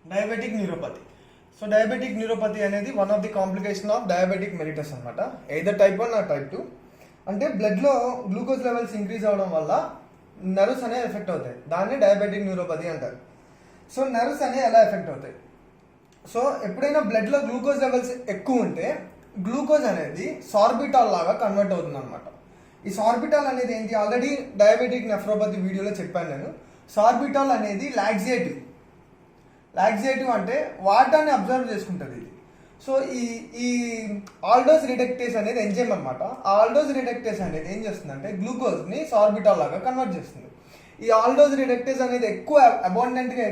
Diabetic neuropathy. So diabetic neuropathy అనేది one of the complication of diabetic mellitus అనమాట. Either type 1 or type 2. అంటే బ్లడ్లో glucose levels increase అవ్వడం వల్ల nerves అనేవి ఎఫెక్ట్ అవుతాయి. దాన్ని డయాబెటిక్ న్యూరోపతి అంటారు. సో నర్వ్స్ అనేవి ఎలా ఎఫెక్ట్ అవుతాయి? సో ఎప్పుడైనా బ్లడ్లో గ్లూకోజ్ లెవెల్స్ ఎక్కువ ఉంటే గ్లూకోజ్ అనేది సార్బిటాల్ లాగా కన్వర్ట్ అవుతుంది అనమాట. ఈ సార్బిటాల్ అనేది ఏంటి? ఆల్రెడీ డయాబెటిక్ నెఫ్రోపతి వీడియోలో చెప్పాను నేను. సార్బిటాల్ అనేది లాక్సేటివ్ అంటే వాటర్ని అబ్జర్వ్ చేసుకుంటుంది ఇది. సో ఈ ఆల్డోస్ రిడక్టేస్ అనేది ఎంజైమ్ అనమాట. ఆల్డోస్ రిడక్టేస్ అనేది ఏం చేస్తుందంటే గ్లూకోజ్ని సార్బిటాల్ లాగా కన్వర్ట్ చేస్తుంది. ఈ ఆల్డోస్ రిడక్టేస్ అనేది ఎక్కువ అబాండెంట్గా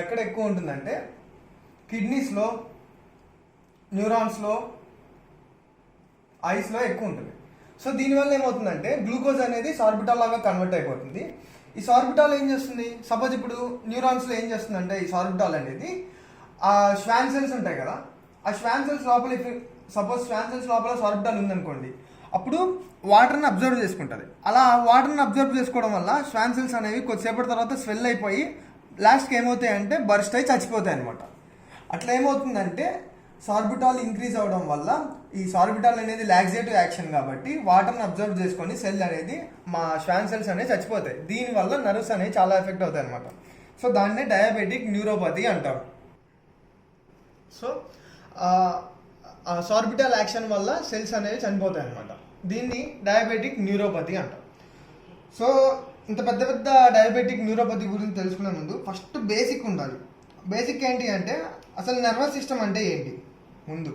ఎక్కడ ఎక్కువ ఉంటుందంటే కిడ్నీస్లో, న్యూరాన్స్లో, ఐస్లో ఎక్కువ ఉంటుంది. సో దీనివల్ల ఏమవుతుందంటే గ్లూకోజ్ అనేది సార్బిటాల్ లాగా కన్వర్ట్ అయిపోతుంది. ఈ సార్బిటాల్ ఏం చేస్తుంది? సపోజ్ ఇప్పుడు న్యూరాన్స్లో ఏం చేస్తుందంటే ఈ సార్బిటాల్ అనేది ఆ శ్వాన్ సెల్స్ ఉంటాయి కదా, ఆ శ్వాన్ సెల్స్ లోపల సపోజ్ శ్వాన్ సెల్స్ లోపల సార్బిటాల్ ఉందనుకోండి, అప్పుడు వాటర్ని అబ్జర్వ్ చేసుకుంటుంది. అలా వాటర్ని అబ్జర్వ్ చేసుకోవడం వల్ల శ్వాన్ సెల్స్ అనేవి కొద్దిసేపటి తర్వాత స్వెల్ అయిపోయి లాస్ట్కి ఏమవుతాయి అంటే బర్స్ట్ అయి చచ్చిపోతాయి అనమాట. అట్లా ఏమవుతుందంటే సార్బిటాల్ ఇంక్రీజ్ అవ్వడం వల్ల ఈ సార్బిటాల్ అనేది లాక్సేటివ్ యాక్షన్ కాబట్టి వాటర్ని అబ్జర్వ్ చేసుకొని సెల్ అనేది మా శ్వాన్ సెల్స్ అనేవి చచ్చిపోతాయి. దీనివల్ల నర్వ్స్ అనేవి చాలా ఎఫెక్ట్ అవుతాయి అనమాట. సో దాన్నే డయాబెటిక్ న్యూరోపతి అంటారు. సో సార్బిటాల్ యాక్షన్ వల్ల సెల్స్ అనేవి చనిపోతాయి అనమాట. దీన్ని డయాబెటిక్ న్యూరోపతి అంటారు. సో ఇంత పెద్ద పెద్ద డయాబెటిక్ న్యూరోపతి గురించి తెలుసుకునే ముందు ఫస్ట్ బేసిక్ ఉండాలి. బేసిక్ ఏంటి అంటే అసలు నర్వస్ సిస్టమ్ అంటే ఏంటి? ముందు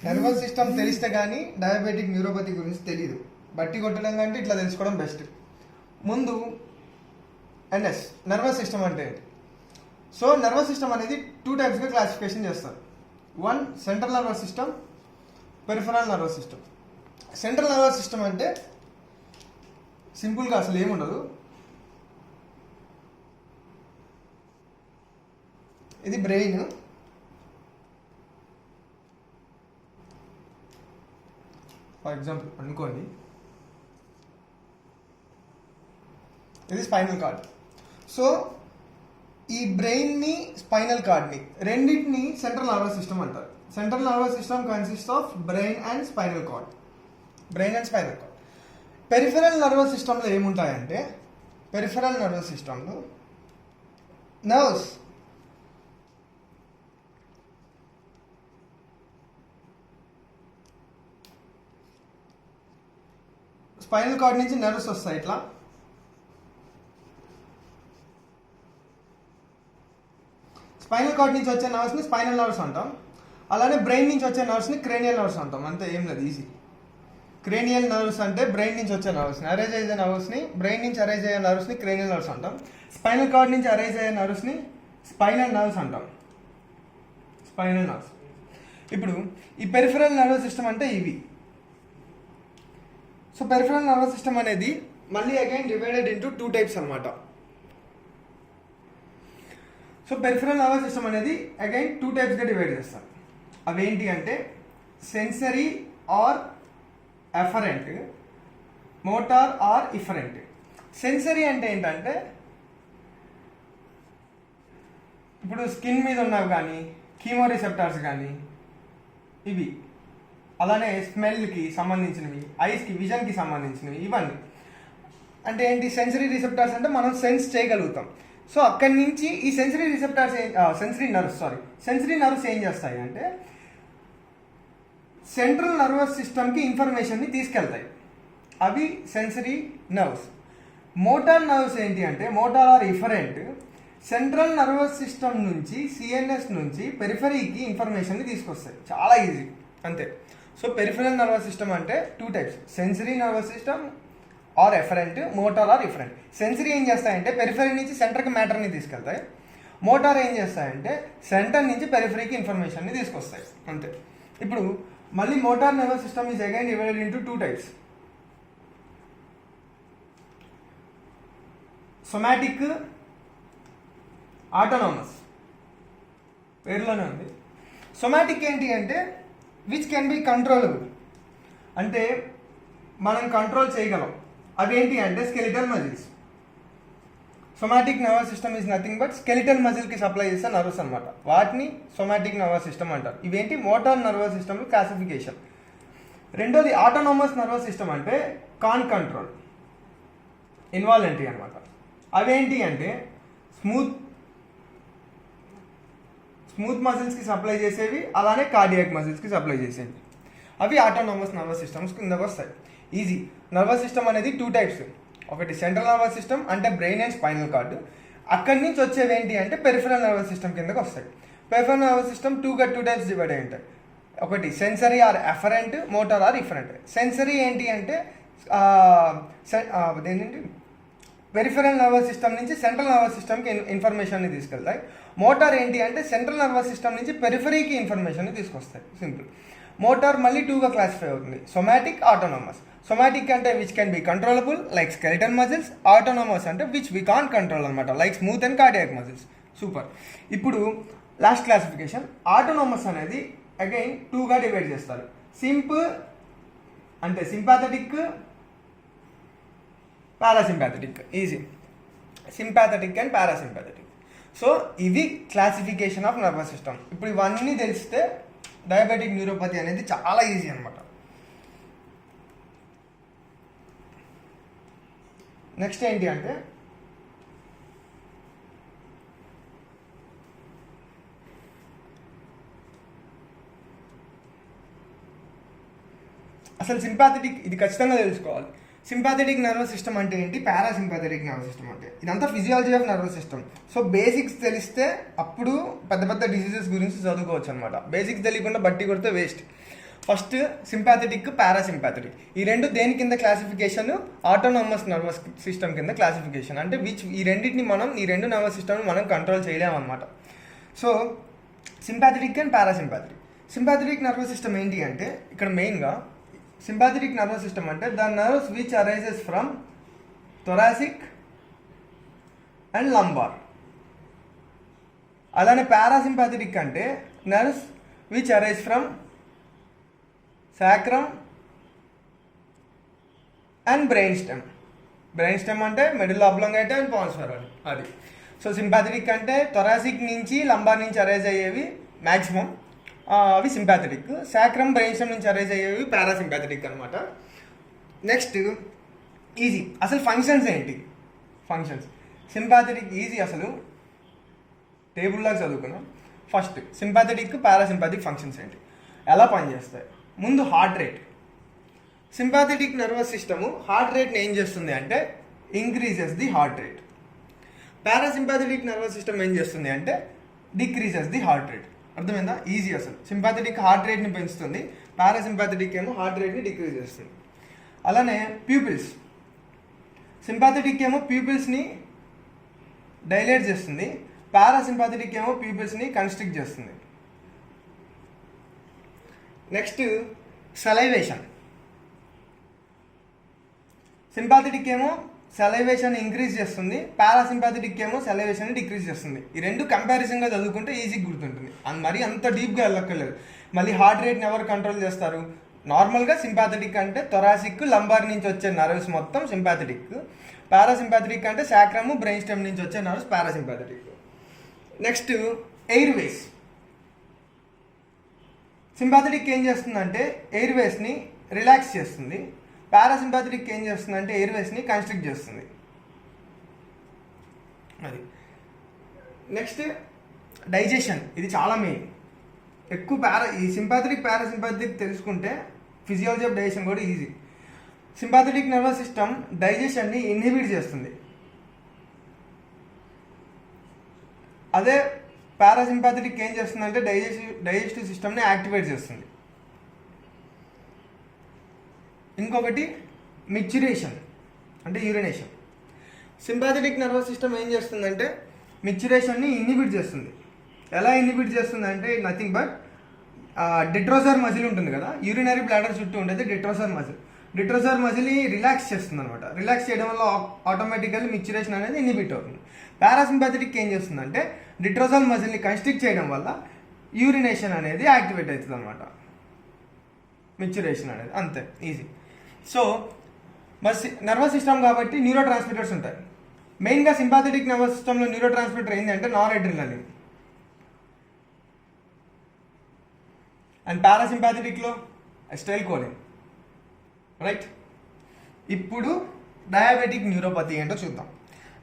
నర్వస్ సిస్టమ్ తెలిస్తే కానీ డయాబెటిక్ న్యూరోపతి గురించి తెలియదు. బట్టి కొట్టడం కంటే ఇట్లా తెలుసుకోవడం బెస్ట్. ముందు ఎన్ఎస్ నర్వస్ సిస్టమ్ అంటే ఏంటి? సో నర్వస్ సిస్టమ్ అనేది 2 టైప్స్గా క్లాసిఫికేషన్ చేస్తారు. 1 central nervous system, peripheral nervous system. Central nervous system అంటే సింపుల్గా అసలు ఏముండదు. ఇది బ్రెయిన్, ఫర్ ఎగ్జాంపుల్ అనుకోండి ఇది స్పైనల్ కార్డ్. సో ఈ బ్రెయిన్ని, స్పైనల్ కార్డ్ని రెండింటిని సెంట్రల్ నర్వస్ సిస్టమ్ అంటారు. Central nervous system consist of brain and spinal cord. Peripheral nervous సిస్టంలో ఏముంటాయంటే పెరిఫెరల్ నర్వస్ సిస్టంలో నర్వ్స్, స్పైనల్ కార్డ్ నుంచి నర్వ్స్ వస్తాయి. ఇట్లా స్పైనల్ కార్డ్ నుంచి వచ్చే నర్వ్స్ని స్పైనల్ నర్వ్స్ అంటాం. అలానే బ్రెయిన్ నుంచి వచ్చే నర్వ్స్ని క్రేనియల్ నర్వ్స్ అంటాం. అంతే, ఏం లేదు, ఈజీ. క్రేనియల్ నర్వ్స్ అంటే బ్రెయిన్ నుంచి వచ్చే నర్వ్స్ని, అరేంజ్ అయ్యే నర్వ్స్ని, బ్రెయిన్ నుంచి అరేంజ్ అయ్యే నర్వ్స్ని క్రేనియల్ నర్వ్స్ అంటాం. స్పైనల్ కార్డ్ నుంచి అరేంజ్ అయ్యే నర్వ్స్ని స్పైనల్ నర్వ్స్ అంటాం. Spinal nerves. ఇప్పుడు ఈ పెరిఫెరల్ నర్వస్ సిస్టమ్ అంటే ఇవి. సో పెరిఫెరల్ నర్వస్ సిస్టమ్ అనేది మళ్ళీ అగైన్ డివైడెడ్ ఇంటూ 2 టైప్స్ అనమాట. సో పెరిఫెరల్ నర్వస్ సిస్టమ్ అనేది అగైన్ 2 టైప్స్గా డివైడ్ చేస్తారు. అవేంటి అంటే sensory or afferent, motor or efferent. Sensory అంటే ఏంటంటే ఇప్పుడు స్కిన్ మీద ఉన్నవి కానీ, కీమో రిసెప్టార్స్ కానీ, ఇవి అలానే స్మెల్కి సంబంధించినవి, ఐస్కి, విజన్కి సంబంధించినవి, ఇవన్నీ అంటే ఏంటి? సెన్సరీ రిసెప్టార్స్ అంటే మనం సెన్స్ చేయగలుగుతాం. సో అక్కడి నుంచి ఈ సెన్సరీ నర్వ్స్ ఏం చేస్తాయి అంటే సెంట్రల్ నర్వస్ సిస్టమ్కి ఇన్ఫర్మేషన్ని తీసుకెళ్తాయి. అవి సెన్సరీ నర్వ్స్. మోటార్ నర్వ్స్ ఏంటి అంటే motor or efferent, central nervous system నుంచి, సిఎన్ఎస్ నుంచి పెరిఫెరీకి ఇన్ఫర్మేషన్ని తీసుకొస్తాయి. చాలా ఈజీ, అంతే. సో పెరిఫెరల్ నర్వస్ సిస్టమ్ అంటే 2 types, sensory nervous system or afferent, motor or efferent. Sensory ఏం చేస్తాయంటే పెరిఫెరీ నుంచి సెంటర్కి మ్యాటర్ని తీసుకెళ్తాయి. మోటార్ ఏం చేస్తాయంటే సెంటర్ నుంచి పెరిఫెరీకి ఇన్ఫర్మేషన్ని తీసుకొస్తాయి, అంతే. ఇప్పుడు మళ్ళీ motor nervous system is again divided into 2 types. Somatic, autonomous. పేరులోనే ఉంది. సొమాటిక్ ఏంటి అంటే విచ్ కెన్ బి కంట్రోలబుల్, అంటే మనం కంట్రోల్ చేయగలం. అవేంటి అంటే skeletal muscles. Somatic nervous system is nothing but skeletal మజిల్కి సప్లై చేసే నర్వస్ అనమాట. వాటిని సొమాటిక్ నర్వస్ సిస్టమ్ అంటారు. ఇవేంటి మోటార్ నర్వస్ సిస్టమ్ క్లాసిఫికేషన్. రెండోది ఆటోనామస్ నర్వస్ సిస్టమ్ అంటే కాన్ కంట్రోల్ ఇన్వాలంటరీ అనమాట. అవేంటి అంటే స్మూత్ మజిల్స్కి సప్లై చేసేవి, అలానే కార్డియాక్ మజిల్స్కి సప్లై చేసేవి. అవి ఆటోనామస్ నర్వస్ సిస్టమ్స్ కిందకు వస్తాయి. ఈజీ. నర్వస్ సిస్టమ్ అనేది 2 టైప్స్. ఒకటి సెంట్రల్ నర్వస్ సిస్టమ్ అంటే బ్రెయిన్ అండ్ స్పైనల్ కార్డ్. అక్కడి నుంచి వచ్చేవి ఏంటి అంటే పెరిఫెరల్ నర్వస్ సిస్టమ్ కిందకు వస్తాయి. Peripheral nervous system 2 types divide అయి ఉంటాయి. ఒకటి sensory or afferent, motor or efferent. Sensory ఏంటి అంటే ఏంటి పెరిఫెరల్ నర్వస్ సిస్టమ్ నుంచి సెంట్రల్ నర్వస్ సిస్టమ్కి ఇన్ఫర్మేషన్ని తీసుకెళ్తాయి. మోటార్ ఏంటి అంటే సెంట్రల్ నర్వస్ సిస్టమ్ నుంచి పెరిఫరీకి ఇన్ఫర్మేషన్ని తీసుకొస్తాయి. సింపుల్. మోటార్ మళ్ళీ 2గా క్లాసిఫై అవుతుంది, సొమాటిక్, ఆటోనామస్. సొమాటిక్ అంటే which can be controllable like skeletal muscles. Autonomous అంటే విచ్ వి కాన్ కంట్రోల్ అనమాట like smooth and cardiac muscles. Super. ఇప్పుడు లాస్ట్ క్లాసిఫికేషన్ ఆటోనామస్ అనేది అగైన్ 2గా డివైడ్ చేస్తారు. అంటే sympathetic, parasympathetic. Easy. Sympathetic and parasympathetic. So ఇది classification of nervous system. ఇప్పుడు ఇవన్నీ తెలిస్తే డయాబెటిక్ న్యూరోపతి అనేది చాలా ఈజీ అనమాట. నెక్స్ట్ ఏంటి అంటే అసలు సింపాథెటిక్ ఇది ఖచ్చితంగా తెలుసుకోవాలి. సింపాథెటిక్ నర్వస్ సిస్టమ్ అంటే ఏంటి, పారాసింపాథెటిక్ నర్వస్ సిస్టమ్ అంటే ఇదంతా physiology of nervous system. So basics తెలిస్తే అప్పుడు పెద్ద పెద్ద డిసీజెస్ గురించి చదువుకోవచ్చు అనమాట. బేసిక్స్ తెలియకుండా బట్టి కొడితే వేస్ట్. ఫస్ట్ సింపాథెటిక్, పారాసింపాథెటిక్ ఈ రెండు దేని కింద క్లాసిఫికేషన్, ఆటోనామస్ నర్వస్ సిస్టమ్ కింద క్లాసిఫికేషన్. అంటే ఈ రెండు నర్వస్ సిస్టమ్ని మనం కంట్రోల్ చేయలేమన్నమాట. So sympathetic and parasympathetic. Sympathetic nervous system ఏంటి అంటే ఇక్కడ మెయిన్గా సింపాథెటిక్ నర్వస్ సిస్టమ్ అంటే the nerves which arises from thoracic and lumbar. అలానే పారాసింపాథెటిక్ అంటే nerves which arise from sacrum and brain stem. Brain stem అంటే మిడిల్ ఆబ్లాంగైట్ అండ్ పాన్స్ ఫెరోయిడ్ అది. సో సింపాథెటిక్ అంటే థొరాసిక్ నుంచి లంబార్ నుంచి అరైజ్ అయ్యేవి మ్యాక్సిమం, అవి సింపాథెటిక్. సాక్రమ్ బ్రెయిన్ స్టెమ్ నుంచి అరైజ్ అయ్యేవి పారాసింపాథెటిక్ అనమాట. Next easy. అసలు ఫంక్షన్స్ ఏంటి? Functions sympathetic easy. అసలు టేబుల్లాగా చదువుకున్నాం. ఫస్ట్ సింపాథెటిక్, పారాసింపాథిక్ ఫంక్షన్స్ ఏంటి, ఎలా పనిచేస్తాయి. ముందు heart rate. Sympathetic nervous system heart రేట్ని ఏం చేస్తుంది అంటే increases the heart rate. Parasympathetic nervous system ఏం చేస్తుంది అంటే డిక్రీజెస్ ది హార్ట్ రేట్. అర్థమైందా? ఈజీ. అసలు సింపాథెటిక్ హార్ట్ రేట్ని పెంచుతుంది, పారాసింపాథెటిక్ ఏమో హార్ట్ రేట్ని డిక్రీజ్ చేస్తుంది. అలానే ప్యూపిల్స్. సింపాథెటిక్ ఏమో ప్యూపిల్స్ని డైలేట్ చేస్తుంది, పారాసింపాథెటిక్ ఏమో ప్యూపిల్స్ని కన్స్ట్రిక్ట్ చేస్తుంది. నెక్స్ట్ సలైవేషన్. సింపాథెటిక్ ఏమో సలైవేషన్ ఇంక్రీజ్ చేస్తుంది, పారాసింపాథెటిక్ ఏమో సలైవేషన్ డిక్రీజ్ చేస్తుంది. ఈ రెండు కంపారిజన్గా చదువుకుంటే ఈజీగా గుర్తుంటుంది. మరీ అంత డీప్గా వెళ్ళక్కర్లేదు. మళ్ళీ హార్ట్ రేట్ని ఎవరు కంట్రోల్ చేస్తారు? నార్మల్గా సింపాథెటిక్ అంటే థొరాసిక్, లంబార్ నుంచి వచ్చే నర్వ్స్ మొత్తం సింపాథెటిక్. పారాసింపాథెటిక్ అంటే సాక్రమ్, బ్రెయిన్ స్టెమ్ నుంచి వచ్చే nerves parasympathetic. Next Airways. Sympathetic ఏం చేస్తుందంటే ఎయిర్వేస్ని రిలాక్స్ చేస్తుంది, పారాసింపాథెటిక్ ఏం చేస్తుందంటే ఎయిర్వేస్ని కన్స్ట్రిక్ట్ చేస్తుంది. అది. Next digestion. ఇది చాలా మెయిన్. ఎక్కువ ఈ సింపాథెటిక్, పారాసింపాథెటిక్ తెలుసుకుంటే ఫిజియాలజీ ఆఫ్ డైజెషన్ కూడా ఈజీ. సింపాథెటిక్ నర్వస్ సిస్టమ్ డైజెషన్ని ఇన్హిబిట్ చేస్తుంది, అదే పారాసింపాథెటిక్ ఏం చేస్తుందంటే డైజెస్టివ్ సిస్టమ్ని యాక్టివేట్ చేస్తుంది. ఇంకొకటి మిక్చురేషన్ అంటే యూరినేషన్. సింపాథెటిక్ నర్వస్ సిస్టమ్ ఏం చేస్తుందంటే మిక్చురేషన్ని ఇన్హిబిట్ చేస్తుంది. ఎలా ఇన్హిబిట్ చేస్తుంది అంటే నథింగ్ బట్ డిట్రోసర్ మజిల్ ఉంటుంది కదా, యూరినరీ బ్లాడర్ చుట్టూ ఉండేది డిట్రోసర్ మజిల్. డిట్రోసర్ మజిల్ని రిలాక్స్ చేస్తుంది అనమాట. రిలాక్స్ చేయడం వల్ల ఆటోమేటికల్లీ మిక్చురేషన్ అనేది ఇన్హిబిట్ అవుతుంది. పారాసింపాథెటిక్ ఏం చేస్తుందంటే డిట్రోసర్ మజిల్ని కన్స్ట్రిక్ట్ చేయడం వల్ల యూరినేషన్ అనేది యాక్టివేట్ అవుతుంది అనమాట, మిక్చురేషన్ అనేది. అంతే, ఈజీ. సో నర్వస్ సిస్టమ్ కాబట్టి న్యూరో ట్రాన్స్మిటర్స్ ఉంటాయి. మెయిన్గా సింపాథెటిక్ నర్వస్ సిస్టంలో న్యూరో ట్రాన్స్మిటర్ ఏంటి అంటే నార్ అడ్రినలిన్, అండ్ పారాసింపాథెటిక్లో అసిటైల్కోలిన్, రైట్. ఇప్పుడు డయాబెటిక్ న్యూరోపతి ఏంటో చూద్దాం.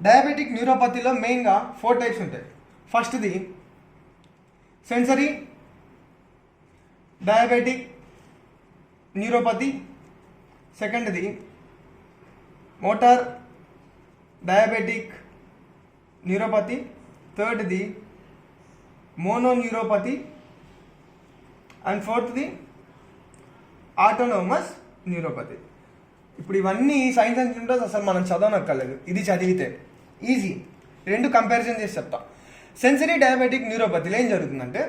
డయాబెటిక్ న్యూరోపతిలో మెయిన్గా 4 టైప్స్ ఉంటాయి. ఫస్ట్ది సెన్సరీ డయాబెటిక్ న్యూరోపతి, సెకండ్ది మోటార్ డయాబెటిక్ న్యూరోపతి, థర్డ్ది మోనోన్యూరోపతి, అండ్ ఫోర్త్ది ఆటోనోమస్ న్యూరోపతి. ఇప్పుడు ఇవన్నీ సైన్స్ అండ్ సిమ్టమ్స్ అసలు మనం చదవనక్కర్లేదు, ఇది చదివితే ఈజీ. 2 కంపారిజన్ చేసి చెప్తా. సెన్సరీ డయాబెటిక్ న్యూరోపతిలో ఏం జరుగుతుందంటే,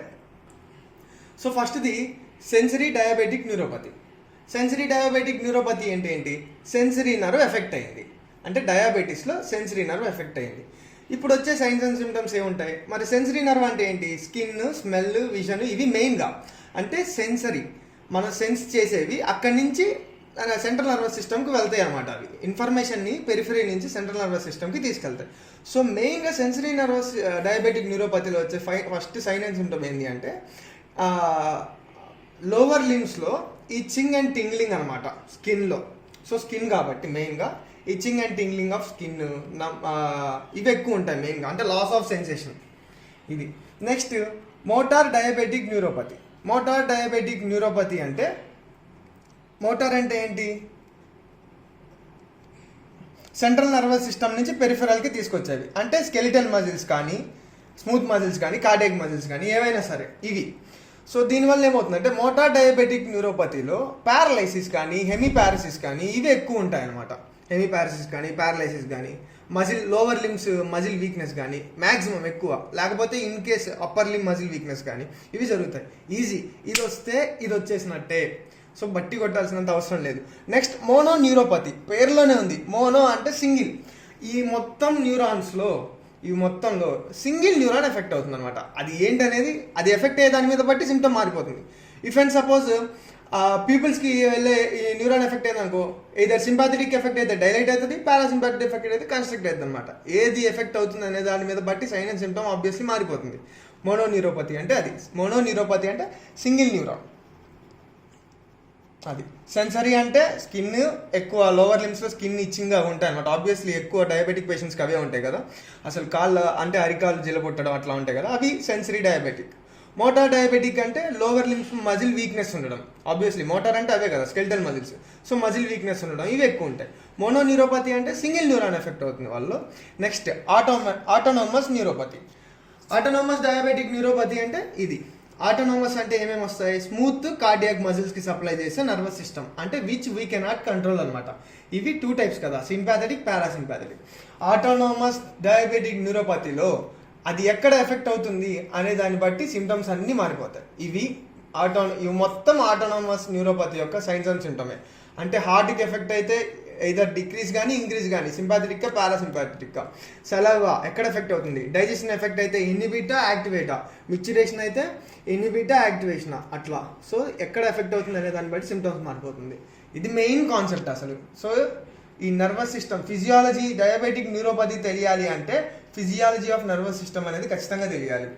సో ఫస్ట్ది sensory diabetic neuropathy. Sensory diabetic neuropathy ఏంటి? సెన్సరీ నర్వ్ ఎఫెక్ట్ అయింది, అంటే డయాబెటీస్లో సెన్సరీ నర్వ్ ఎఫెక్ట్ అయింది. ఇప్పుడు వచ్చే సైన్స్ అండ్ సిమ్టమ్స్ ఏముంటాయి? మరి సెన్సరీ నర్వ్ అంటే ఏంటి? స్కిన్, స్మెల్, విజన్, ఇవి మెయిన్గా. అంటే సెన్సరీ మనం సెన్స్ చేసేవి అక్కడి నుంచి సెంట్రల్ నర్వస్ సిస్టమ్కి వెళ్తాయి అన్నమాట. అవి ఇన్ఫర్మేషన్ని పెరిఫరీ నుంచి సెంట్రల్ నర్వస్ సిస్టమ్కి తీసుకెళ్తాయి. సో మెయిన్గా సెన్సరీ నర్వస్ డయాబెటిక్ న్యూరోపతిలో వచ్చే ఫస్ట్ సైన్ అండ్ సిమ్టమ్ ఏంటి అంటే లోవర్ లిమ్స్లో ఇచ్చింగ్ అండ్ టింగ్లింగ్ అనమాట స్కిన్లో. సో స్కిన్ కాబట్టి మెయిన్గా itching and tingling of skin ఇవి ఎక్కువ ఉంటాయి మెయిన్గా, అంటే లాస్ ఆఫ్ సెన్సేషన్ ఇది. Next motor diabetic neuropathy. Motor diabetic neuropathy అంటే, మోటార్ అంటే ఏంటి? సెంట్రల్ నర్వస్ సిస్టమ్ నుంచి పెరిఫెరల్కి తీసుకొచ్చేవి, అంటే స్కెలిటల్ మజిల్స్ కానీ, స్మూత్ మజిల్స్ కానీ, కార్డియాక్ మజిల్స్ కానీ, ఏవైనా సరే ఇవి. సో దీనివల్ల ఏమవుతుందంటే మోటార్ డయాబెటిక్ న్యూరోపతిలో పారలైసిస్ కానీ, హెమిపారసిస్ కానీ ఇవి ఎక్కువ ఉంటాయి అన్నమాట. హెమిపారసిస్ కానీ, పారలైసిస్ కానీ, muscle lower limbs muscle weakness కానీ మ్యాక్సిమం ఎక్కువ, లేకపోతే in case upper limb muscle weakness కానీ ఇవి జరుగుతాయి. ఈజీ, ఇది వస్తే ఇది వచ్చేసినట్టే. సో బట్టి కొట్టాల్సినంత అవసరం లేదు. నెక్స్ట్ మోనో న్యూరోపతి, పేరులోనే ఉంది. మోనో అంటే సింగిల్. ఈ మొత్తం న్యూరాన్స్లో ఈ మొత్తంలో సింగిల్ న్యూరాన్ ఎఫెక్ట్ అవుతుంది అనమాట. అది ఏంటనేది, అది ఎఫెక్ట్ అయ్యే దాని మీద బట్టి సిమ్టమ్ మారిపోతుంది. ఇఫ్ అండ్ సపోజ్ పీపుల్స్కి వెళ్ళే ఈ న్యూరాన్ ఎఫెక్ట్ అయిందనుకో, ఇదర్ సింపాథెటిక్ ఎఫెక్ట్ అయితే డైలైట్ అవుతుంది, పారాసింపాథెటిక్ ఎఫెక్ట్ అయితే కన్స్ట్రిక్ట్ అవుతుంది అనమాట. ఏది ఎఫెక్ట్ అవుతుంది అనే దాని మీద బట్టి సైన్ అండ్ సిమ్టమ్ ఆబ్వియస్లీ మారిపోతుంది. మోనో న్యూరోపతి అంటే అది. మోనో న్యూరోపతి అంటే సింగిల్ న్యూరాన్ అది. సెన్సరీ అంటే స్కిన్ ఎక్కువ, లోవర్ లిమ్స్లో స్కిన్ ఇచ్చింగ్గా ఉంటాయి అనమాట. ఆబ్వియస్లీ ఎక్కువ డయాబెటిక్ పేషెంట్స్కి అవే ఉంటాయి కదా, అసలు కాళ్ళు అంటే అరికాళ్ళు జిలబొట్టడం అట్లా ఉంటాయి కదా, అవి సెన్సరీ డయాబెటిక్. మోటార్ డయాబెటిక్ అంటే లోవర్ లిమ్స్ మజిల్ వీక్నెస్ ఉండడం. ఆబ్వియస్లీ మోటార్ అంటే అవే కదా, skeletal muscles. So muscle weakness ఉండడం ఇవి ఎక్కువ ఉంటాయి. మోనో న్యూరోపతి అంటే సింగిల్ న్యూరాన్ ఎఫెక్ట్ అవుతుంది వాళ్ళు. Next autonomous neuropathy. Autonomous diabetic neuropathy అంటే ఇది. ఆటోనోమస్ అంటే ఏమేమి వస్తాయి? స్మూత్ కార్డియాక్ మజిల్స్కి సప్లై చేసే నర్వస్ సిస్టమ్, అంటే విచ్ వీ కెనాట్ కంట్రోల్ అనమాట. ఇవి 2 టైప్స్ కదా, సింపాథెటిక్, పారాసింపాథెటిక్. ఆటోనోమస్ డయాబెటిక్ న్యూరోపతిలో అది ఎక్కడ ఎఫెక్ట్ అవుతుంది అనే దాన్ని బట్టి సిమ్టమ్స్ అన్నీ మారిపోతాయి. ఇవి మొత్తం ఆటోనోమస్ న్యూరోపతి యొక్క సైన్స్ అండ్ సిమ్టమే. అంటే హార్ట్కి ఎఫెక్ట్ అయితే ఇదర్ డిక్రీజ్ కానీ ఇంక్రీజ్ కానీ, సింపాథెటిక్గా పారాసింపాథెటిక్గా. సలైవా ఎక్కడ ఎఫెక్ట్ అవుతుంది? డైజెషన్ ఎఫెక్ట్ అయితే ఇన్హిబిటా యాక్టివేటా, మిక్చురేషన్ అయితే ఇన్హిబిటా యాక్టివేషనా, అట్లా. సో ఎక్కడ ఎఫెక్ట్ అవుతుంది అనే దాన్ని బట్టి సిమ్టమ్స్ మారిపోతుంది. ఇది మెయిన్ కాన్సెప్ట్ అసలు. సో ఈ nervous system physiology, diabetic neuropathy తెలియాలి అంటే ఫిజియాలజీ ఆఫ్ నర్వస్ సిస్టమ్ అనేది ఖచ్చితంగా తెలియాలి.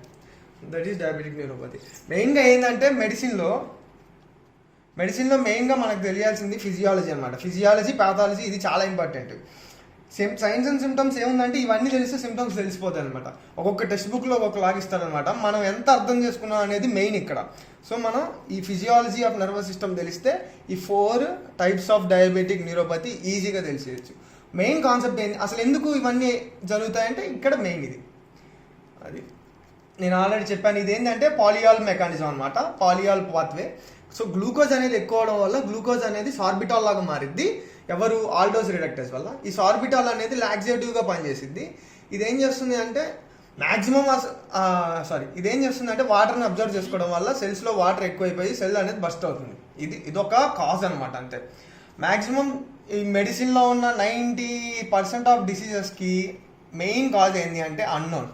That is diabetic neuropathy. మెయిన్గా ఏంటంటే మెడిసిన్లో మెయిన్గా మనకు తెలియాల్సింది ఫిజియాలజీ అనమాట. ఫిజియాలజీ, పాథాలజీ ఇది చాలా ఇంపార్టెంట్. సైన్స్ అండ్ సిమ్టమ్స్ ఏముందంటే ఇవన్నీ తెలిస్తే సిమ్టమ్స్ తెలిసిపోతాయి అనమాట. ఒక్కొక్క టెక్స్ట్ బుక్లో ఒక్కొక్కలాగా ఇస్తారనమాట. మనం ఎంత అర్థం చేసుకున్నాం అనేది మెయిన్ ఇక్కడ. సో మనం ఈ ఫిజియాలజీ ఆఫ్ నర్వస్ సిస్టమ్ తెలిస్తే ఈ 4 టైప్స్ ఆఫ్ డయాబెటిక్ న్యూరోపతి ఈజీగా తెలిసేయచ్చు. మెయిన్ కాన్సెప్ట్ ఏంటి, అసలు ఎందుకు ఇవన్నీ జరుగుతాయంటే ఇక్కడ మెయిన్ ఇది. అది నేను ఆల్రెడీ చెప్పాను. ఇది ఏంటంటే పాలియాల్ మెకానిజం అనమాట, పాలియాల్ పాత్వే. సో గ్లూకోజ్ అనేది ఎక్కువ అవడం వల్ల గ్లూకోజ్ అనేది సార్బిటాల్ లాగా మారిద్ది. ఎవరు? ఆల్డోస్ రిడక్టర్స్ వల్ల. ఈ సార్బిటాల్ అనేది లాక్సేటివ్గా పనిచేసిద్ది. ఇదేం చేస్తుంది అంటే ఇదేం చేస్తుంది అంటే వాటర్ని అబ్జర్వ్ చేసుకోవడం వల్ల సెల్స్లో వాటర్ ఎక్కువైపోయి సెల్ అనేది బస్ట్ అవుతుంది. ఇదొక కాజ్ అనమాట. అంతే. మ్యాక్సిమం ఈ మెడిసిన్లో ఉన్న 90% ఆఫ్ డిసీజెస్కి మెయిన్ కాజ్ ఏంటి అంటే అన్నోన్.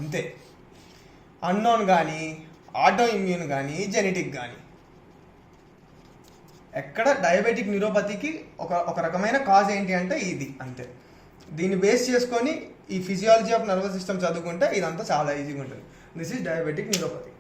అంతే. అన్నోన్ కానీ, ఆటో ఇమ్యూన్ కానీ, జెనెటిక్ కానీ. ఎక్కడ డయాబెటిక్ న్యూరోపతికి ఒక రకమైన కాజ్ ఏంటి అంటే ఇది. అంతే. దీన్ని బేస్ చేసుకొని ఈ ఫిజియాలజీ ఆఫ్ నర్వస్ సిస్టమ్ చదువుకుంటే ఇదంతా చాలా ఈజీగా ఉంటుంది. This is diabetic neuropathy.